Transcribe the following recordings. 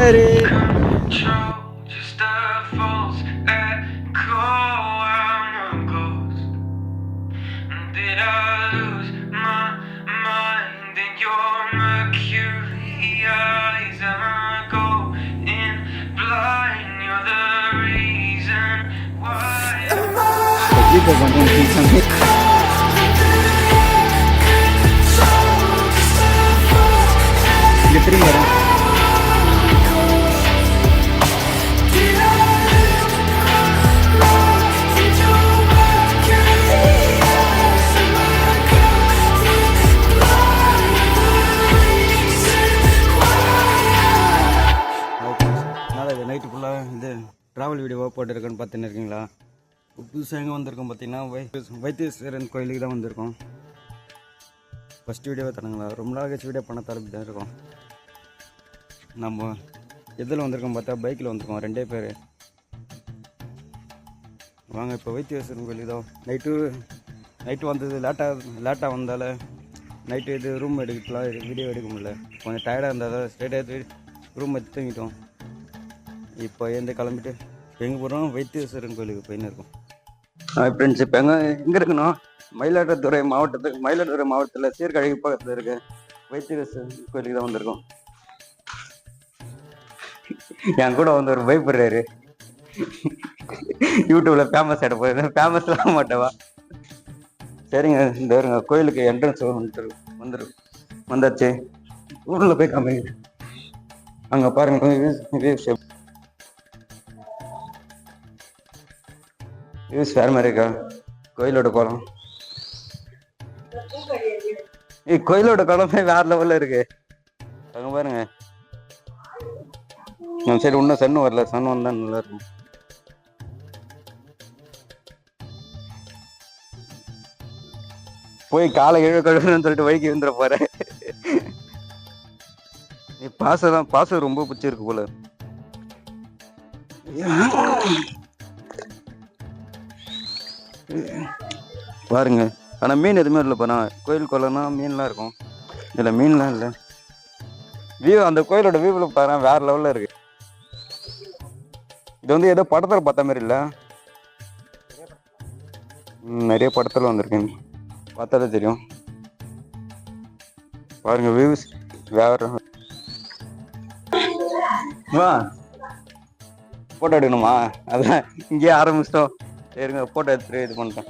சரி. ஜிபே பண்ணுறோம். திரும்பி வரேன். நைட்டு ஃபுல்லாக இந்த ட்ராவல் வீடியோவாக போட்டுருக்கேன்னு பார்த்துன்னு இருக்கீங்களா? புதுசாக எங்கே வந்திருக்கோம் பார்த்தீங்கன்னா வைத்தீஸ்வரன் கோயிலுக்கு தான் வந்திருக்கோம். ஃபஸ்ட் வீடியோவை தரங்களா, ரொம்ப நாள் கழிச்சு வீடியோ பண்ண தரப்பு தான் இருக்கோம். நம்ம எதில் வந்திருக்கோம் பார்த்தா பைக்கில் வந்திருக்கோம், 2 பேர். வாங்க இப்போ வைத்தீஸ்வரன் கோயிலுக்கு தான். நைட்டு வந்தது லேட்டாக வந்தால நைட்டு இது ரூம் எடுக்கலாம், வீடியோ எடுக்க முடியல. கொஞ்சம் டயர்டாக இருந்தால் ஸ்ட்ரெயிட்டாக ரூம் எடுத்து தூங்கிட்டோம். இப்போ எந்த கிளம்பிட்டு எங்கே போகிறோம்? வைத்தீஸ்வரன் கோயிலுக்கு போயின்னு இருக்கோம். ஃப்ரெண்ட்ஸ், இப்போ எங்கே இருக்கணும்? மயிலாடுதுறை மாவட்டத்தில் சீர்காழி பக்கத்தில் இருக்க வைத்தீஸ்வரன் கோயிலுக்கு தான் வந்திருக்கோம். என் கூட வந்து ஒரு பயப்படுறாரு. யூடியூப்ல ஃபேமஸ் ஆகிட போயிருந்தேன், ஃபேமஸ்லாம் மாட்டேவா. சரிங்க, இந்த வருங்க கோயிலுக்கு என்ட்ரன்ஸ் வந்தாச்சு. ஊரில் போய் காமிங்க. அங்கே பாருங்க வியூஸ் வேற மாதிரி இருக்கா? கோயிலோட குளம், கோயிலோட குளமே வேற லெவல்ல இருக்கு. அங்க பாருங்க. நம்ம சரி இன்னும் சன்னு வரல, சன் வந்தா நல்லா இருக்கும். போய் காலை கழுவுன்னு சொல்லிட்டு வழிக்கு வந்துட போற. பாசம் ரொம்ப பிடிச்சிருக்கு போல. பாருங்க, ஆனா மீன் எதுவுமே இல்லை. பாருங்க, கோயில் குளம்னா மீன்லாம் இருக்கும், இதுல மீன்லாம் இல்லை. வியூ, அந்த கோயிலோட வியூல பாருங்க வேற லெவல்ல இருக்கு. இது வந்து ஏதோ படத்துல பார்த்த மாதிரி இல்ல, நிறைய படத்துல வந்திருக்கேன், பார்த்தாலே தெரியும். பாருங்க வியூஸ் வேற. வா போட்டோ எடுக்கணுமா? அதான் இங்கேயே ஆரம்பிச்சிட்டோம். சரிங்க, போட்டோ எடுத்துட்டு இது பண்ணிட்டோம்.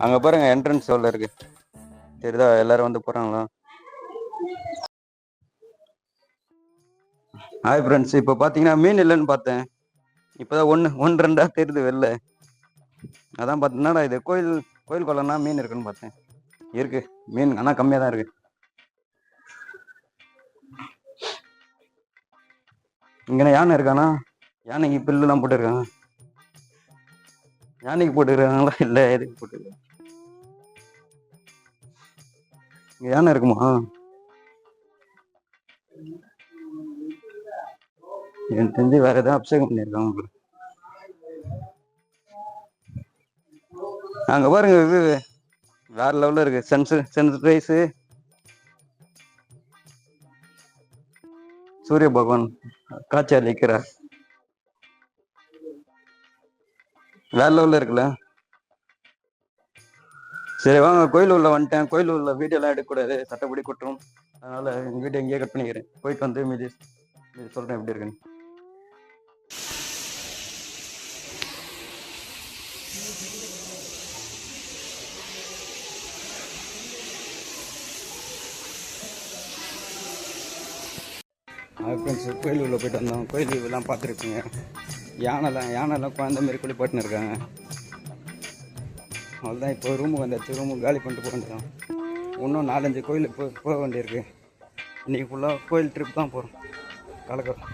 அங்க பாருங்க என்ட்ரன்ஸ் உள்ள இருக்கு, சரிதா? எல்லாரும் வந்து போறாங்களா? ஹாய் ஃப்ரெண்ட்ஸ், இப்போ பார்த்தீங்கன்னா மீன் இல்லைன்னு பார்த்தேன். இப்போதான் ஒன்று ரெண்டா தெரியுது வெளில. அதான் பார்த்தீங்கன்னா இது கோயில் குளம்னா மீன் இருக்குன்னு பார்த்தேன். இருக்கு மீன், ஆனால் கம்மியாக தான் இருக்கு. இங்கே யானை இருக்கானா? யானைக்கு பில்லுலாம் போட்டுருக்காங்க. யானைக்கு போட்டுருக்காங்களா இல்லை எதுக்கு போட்டுருக்காங்க? இங்கே யானை இருக்குமா? எனக்கு தெரிஞ்சு வேற ஏதாவது அபிஷேகம் பண்ணியிருக்காங்க உங்களுக்கு. அங்க பாருங்க, இது வேற லெவல்ல இருக்கு. சன்ரைஸ், சூரிய பகவான் காட்சி அளிக்கிறார். வேற லெவல்ல இருக்குல்ல? சரி வாங்க, கோயில் உள்ள வந்துட்டேன். கோயில் உள்ள வீடியோ எல்லாம் எடுக்கக்கூடாது, சட்டப்படி கொட்டுரும். அதனால இந்த வீடியோ எங்கேயே கட் பண்ணிக்கிறேன். போயிட்டு வந்து மீதி சொல்றேன் எப்படி இருக்குன்னு. ஃப்ரெண்ட்ஸ், கோயில் உள்ள போயிட்டு வந்தோம். கோயில் இதெல்லாம் பார்த்துருப்பீங்க. யானைலாம் குழந்த மாரி குளிப்பாட்டுன்னு இருக்காங்க. அவ்வளோதான். இப்போ ரூமுக்கு வந்தாச்சு. ரூமுக்கு காலி பண்ணிட்டு போக வேண்டியதான். இன்னும் 4-5 கோயிலுக்கு போக வேண்டியிருக்கு. இன்றைக்கி ஃபுல்லாக கோயில் ட்ரிப் தான் போகிறோம். கலக்கிறோம்.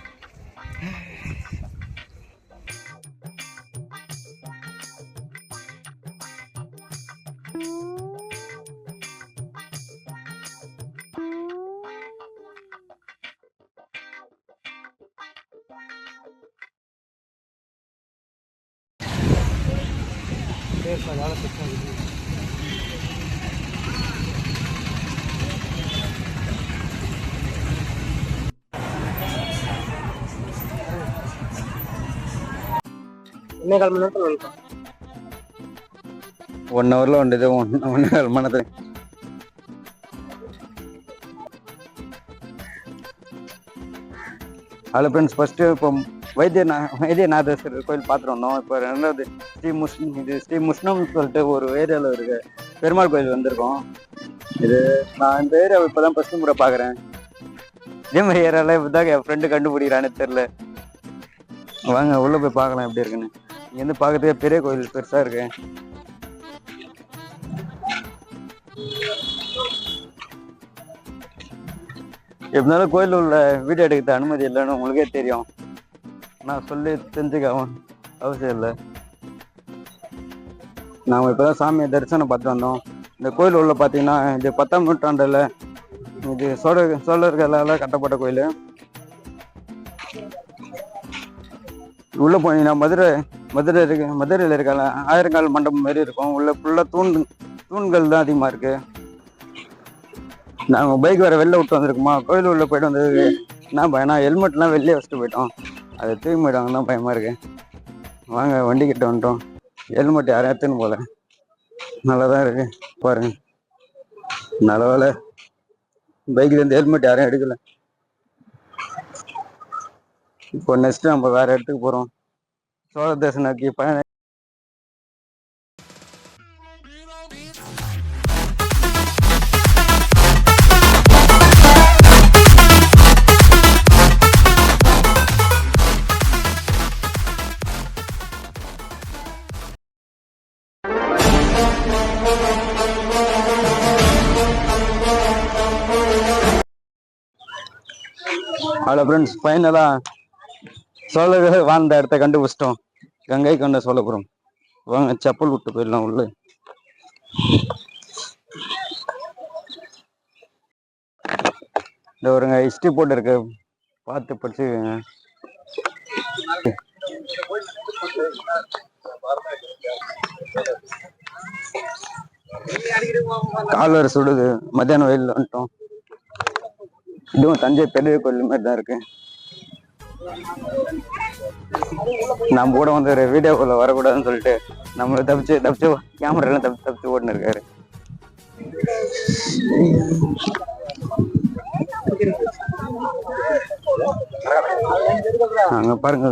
1.25 மணி நேரத்தில் வந்துட்டோம். 1 ஹவரில் வந்தது 1.25 மணி நேரத்தில். ஹலோ ஃப்ரெண்ட்ஸ், ஃபஸ்ட்டு இப்போ வைத்தியநாதேஸ்வரர் கோயில் பார்த்துட்டு வந்தோம். இப்போ ரெண்டாவது ஸ்ரீ முஷ்ணம்னு சொல்லிட்டு ஒரு ஏரியாவில் இருக்க பெருமாள் கோயில் வந்திருக்கோம். இது நான் இந்த ஏரியாவை இப்போ தான் ஃபஸ்ட்டு முறை பார்க்குறேன். இதே மாதிரி ஏரியாவில் இப்போ தான் என் ஃப்ரெண்டு கண்டுபிடிக்கிறானே தெரில. வாங்க உள்ளே போய் பார்க்கலாம் எப்படி இருக்குன்னு. இங்கேருந்து பார்க்கறதுக்கு பெரிய கோயில் பெருசாக இருக்கு. எப்படினாலும் கோயில் உள்ள வீடியோ எடுக்கிறது அனுமதி இல்லைன்னு உங்களுக்கே தெரியும். நான் சொல்லி தெரிஞ்சுக்க அவசியம் இல்லை. நாங்கள் இப்போ தான் சாமியை தரிசனம் பார்த்துட்டு வந்தோம். இந்த கோயில் உள்ள பார்த்தீங்கன்னா இது 10ஆம் நூற்றாண்டில் இது சோழர்களால் கட்டப்பட்ட கோயில். உள்ளே போனீங்கன்னா மதுரையில் இருக்க ஆயிரங்கால் மண்டபம் மாரி இருக்கும். உள்ள ஃபுல்லாக தூண்கள் தான் அதிகமாக இருக்குது. நாங்கள் பைக் வேறு வெளில விட்டு வந்திருக்கோமா, கோயில் உள்ள போய்ட்டு வந்தது என்ன பயனா, ஹெல்மெட்லாம் வெளியே வச்சுட்டு போயிட்டோம். அதை தூக்கி போயிட்டாங்க தான் பயமாக இருக்கு. வாங்க வண்டி கிட்ட வந்துட்டோம். ஹெல்மெட் யாரும் எடுத்துன்னு போல. நல்லா தான் இருக்கு பாருங்க. நல்ல வேலை பைக்லேருந்து ஹெல்மெட் யாரும் எடுக்கல. இப்போ நெக்ஸ்ட் நம்ம வேற இடத்துக்கு போகிறோம். சோழ தேசம் நோக்கி பயணம். ஹலோ ஃப்ரெண்ட்ஸ், ஃபைனலாக சோழர்கள் வாழ்ந்த இடத்த கண்டுபிடிச்சிட்டோம். கங்கை கொண்ட சோழபுரம். வாங்க செப்பல் விட்டு போயிடலாம் உள்ள. இந்த ஒருங்க ஹிஸ்ட்ரி போட்டு இருக்கு, பார்த்து படிச்சுக்கோங்க. கால்வர் சுடுது. மத்தியானம் வெயில் வந்துட்டோம். இதுவும் தஞ்சை பெரிய கோயில் மாதிரி தான் இருக்கு. நம்ம கூட வந்து ஒரு வீடியோக்குள்ள வரக்கூடாதுன்னு சொல்லிட்டு நம்மளை தப்பிச்சு கேமராலாம் தப்பிச்சு ஓட்டுன்னு இருக்காரு. அங்க பாருங்க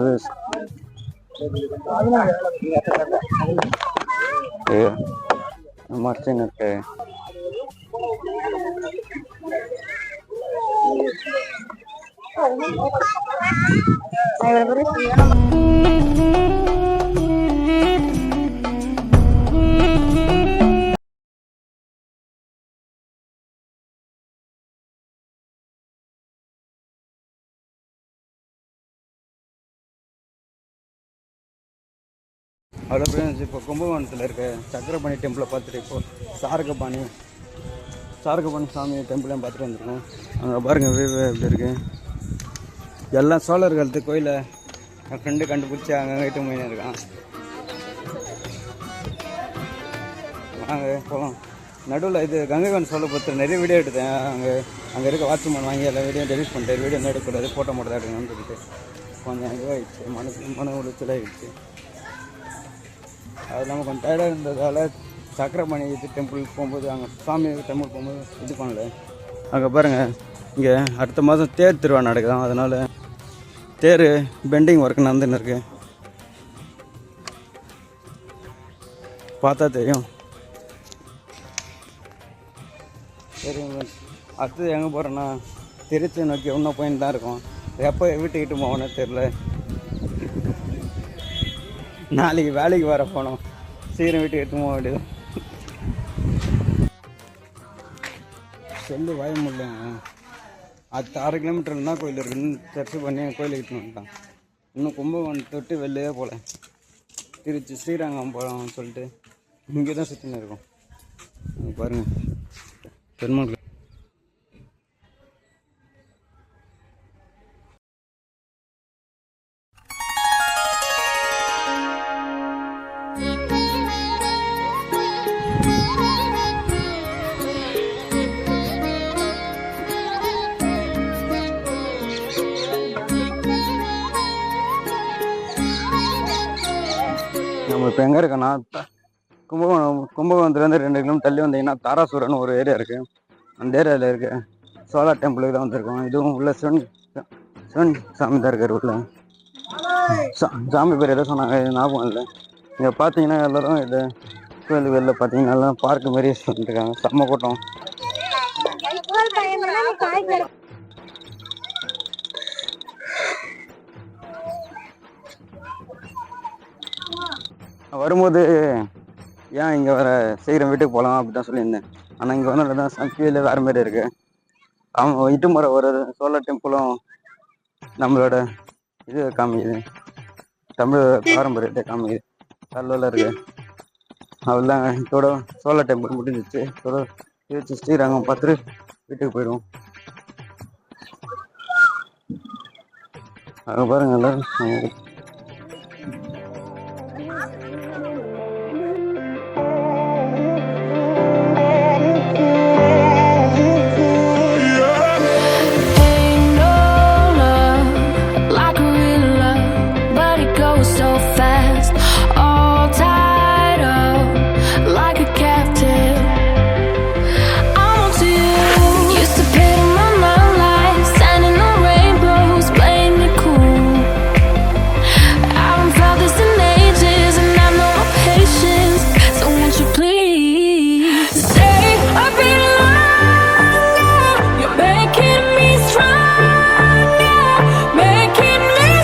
மர்ச்சன் இருக்கு. ஹலோ ஃப்ரெண்ட்ஸ், இப்போ கும்பகோணத்தில் இருக்க சக்கரபாணி டெம்பிளை பார்த்துட்டு இப்போ சாரகபாணி சாமி டெம்பிளையும் பார்த்துட்டு வந்துருக்கோம். அங்கே பாருங்கள் வியூ எப்படி இருக்கு. எல்லாம் சோழர் காலத்து கோயிலை என் ஃப்ரெண்டு கண்டுபிடிச்சி அங்கே கிட்ட போயின்னு இருக்கான். வாங்க போகலாம். நடுவில் இது கங்கை கொண்ட சோழபுரத்தில் நிறைய வீடியோ எடுத்தேன். அங்கே இருக்க வாட்ச்மேன் வாங்கி எல்லா வீடியோ டெலிட் பண்ணிட்டு வீடியோ எடுக்கக்கூடாது, ஃபோட்டோ மட்டும் தான் எடுக்கணும்னு சொல்லிட்டு கொஞ்சம் இதுவாகிடுச்சு, மன உளைச்சலாகிடுச்சு. அது இல்லாமல் கொஞ்சம் டயர்டாக இருந்ததால் சக்கரபாணி டெம்பிள் போகும்போது அங்கே சாமி டெம்பிள் போகும்போது இது பண்ணல. அங்கே பாருங்கள், இங்கே அடுத்த மாதம் தேர் திருவிழா நடக்குதான். அதனால் தேர் பெண்டிங் ஒர்க் நடந்துன்னு இருக்கு. பார்த்தா தெரியும். சரிங்க, அடுத்தது எங்கே போகிறேன்னா திருச்சி நோக்கி இன்னும் போயின்னு தான் இருக்கும். எப்போ வீட்டுக்கிட்டு போவோன்னு தெரில. நாளைக்கு வேலைக்கு வர போனோம், சீக்கிரம் வீட்டுக்கு எடுத்து போக வேண்டியது. சொல்லு வாய முடியலங்க. அடுத்த 6 கிலோமீட்டர் தான் கோயில் இருக்குன்னு சர்ச்சு பண்ணி கோயிலுக்கு எடுத்துன்னு வந்துட்டான். இன்னும் கும்பகோணம் தொட்டு வெளியே போகல. திருச்சி ஸ்ரீரங்கம் போகலாம்னு சொல்லிட்டு இங்கே தான் சுற்றின்னு இருக்கோம். பாருங்கள் பெருமாள். நம்ம இப்போ எங்கே இருக்கோன்னா கும்பகோணத்துலேருந்து 2 கிலோமீட்டர் தள்ளி வந்தீங்கன்னா தாராசுரன்னு ஒரு ஏரியா இருக்குது. அந்த ஏரியாவில் இருக்க சோலார் டெம்பிளுக்கு தான் வந்திருக்கோம். இதுவும் உள்ள சிவன் சாமி தான் இருக்கார். உள்ள சாமி பேர் எதோ சொன்னாங்க, ஞாபகம் இல்லை. இங்கே பார்த்தீங்கன்னா எல்லோரும் இது கோயில் வெளில பார்த்தீங்கன்னா எல்லாம் பார்க்கு மாரி சொல்லிட்டுருக்காங்க. செம்ம கூட்டம். வரும்போது ஏன் இங்கே வர சீக்கிரம் வீட்டுக்கு போகலாம் அப்படி தான் சொல்லியிருந்தேன். ஆனால் இங்கே வந்து தான் சக்தியில் வேறு மாரி இருக்குது. அவங்க இட்டுமரை ஒரு சோலார் டெம்பிளும் நம்மளோட இது காமிக்குது, தமிழ் பாரம்பரியத்தை காமிக்குது. கல்லில் இருக்குது. அவ்வளோதாங்க, இதோட சோலார் டெம்பிள் முடிஞ்சிச்சு. இதோட திருச்சி ஸ்ரீரங்கம் பார்த்துட்டு வீட்டுக்கு போயிடுவோம். அங்கே பாருங்க எல்லாரும்